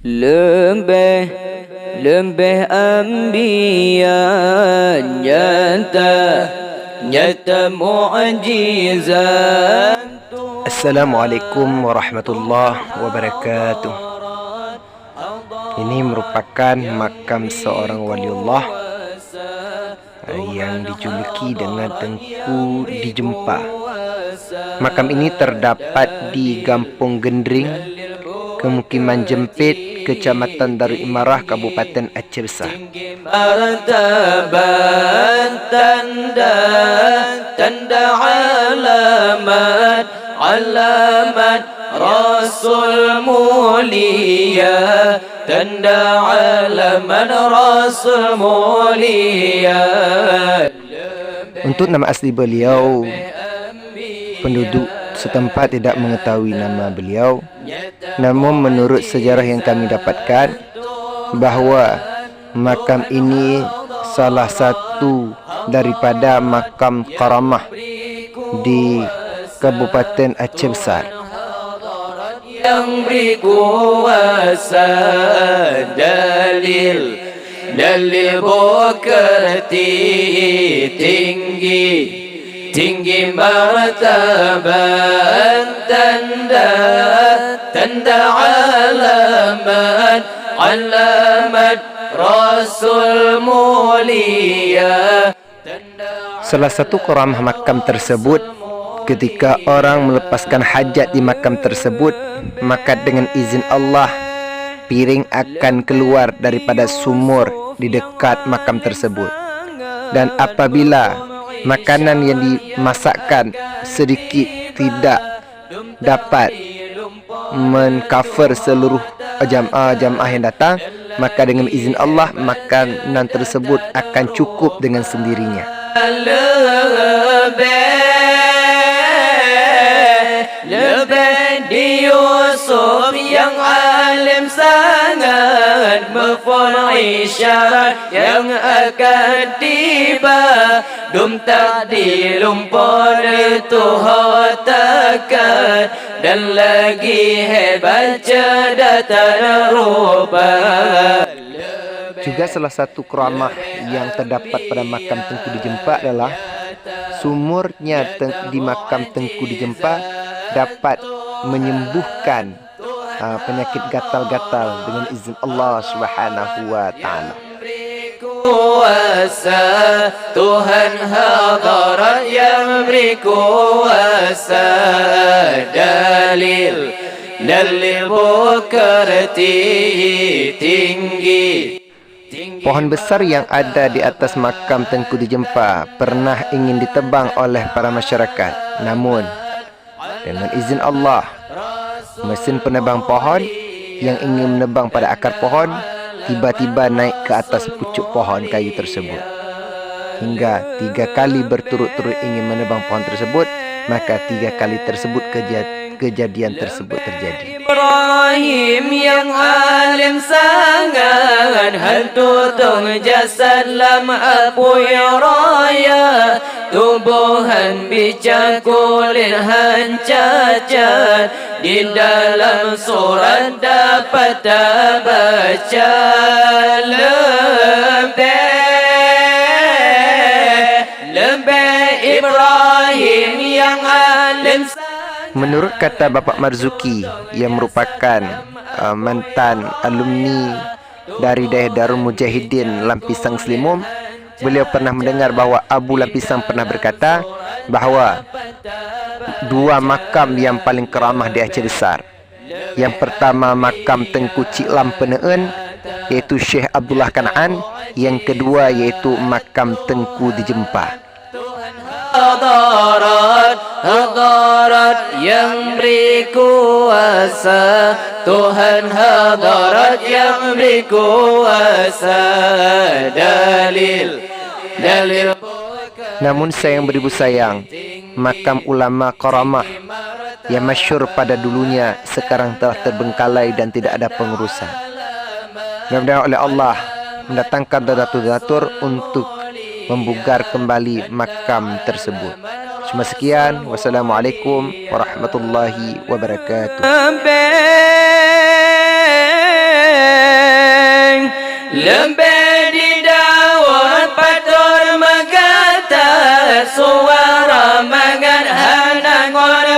Lebih lebih anbiya nyata mukjizat. Assalamualaikum warahmatullahi wabarakatuh. Ini merupakan makam seorang waliullah yang dijuluki dengan Tengku Dijempa. Makam ini terdapat di Gampung Gendring, Kemukiman Jempit, Kecamatan Darul Imarah, Kabupaten Aceh Besar. Martabat tanda alamat Rasul mulia, tanda alamat Rasul mulia. Untuk nama asli beliau, penduduk setempat tidak mengetahui nama beliau. Namun menurut sejarah yang kami dapatkan, bahawa makam ini salah satu daripada makam karamah di Kabupaten Aceh Besar. Yang beri kuasa, dalil bukti tinggi martabat tanda alamat Rasul mulia. Salah satu karamah makam tersebut, ketika orang melepaskan hajat di makam tersebut, maka dengan izin Allah, piring akan keluar daripada sumur di dekat makam tersebut. Dan apabila makanan yang dimasakkan sedikit tidak dapat men-cover seluruh jamaah yang datang, maka dengan izin Allah, makanan tersebut akan cukup dengan sendirinya. Lebih di Yusuf yang alim sangat, mafhum isyarat yang akan tiba. Dum takdilum pada Tuhan takkan, dan lagi hebat cerdas tak rupa. Juga salah satu karamah yang terdapat pada makam Tengku Dijempa adalah sumurnya di makam Tengku Dijempa dapat menyembuhkan penyakit gatal-gatal dengan izin Allah Subhanahu wa taala. Kuasa Tuhan hadirat yang beri kuasa, dalil bukti tinggi. Pohon besar yang ada di atas makam Tengku Dijempa pernah ingin ditebang oleh para masyarakat. Namun dengan izin Allah, mesin penebang pohon yang ingin menebang pada akar pohon tiba-tiba naik ke atas pucuk pohon kayu tersebut. Hingga 3 kali berturut-turut ingin menebang pohon tersebut, maka 3 kali tersebut kejadian tersebut terjadi. Ibrahim yang alim sangat, hantu tung jasad lam apui raya, tubuhan bicara kulit hancacat, di dalam surat dapat baca. Lebih Ibrahim yang alim. Menurut kata Bapak Marzuki yang merupakan mantan alumni dari daerah Darul Mujahidin Lampisang Selimum, beliau pernah mendengar bahawa Abu Lampisang pernah berkata bahawa 2 makam yang paling keramah di Aceh Besar. Yang pertama makam Tengku Cik Lam Peneun, iaitu Syekh Abdullah Kanaan. Yang kedua iaitu makam Tengku Dijempa. Hadirat yang beri kuasa, Tuhan hadirat yang beri kuasa, dalil. Namun sayang beribu sayang, makam ulama karamah yang masyhur pada dulunya sekarang telah terbengkalai dan tidak ada pengurusan. Mudah-mudahan oleh Allah mendatangkan donatur-donatur untuk membugar kembali makam tersebut. Cuma sekian. Wassalamualaikum warahmatullahi wabarakatuh. Lembek di daun patur megata suara mangan hanangon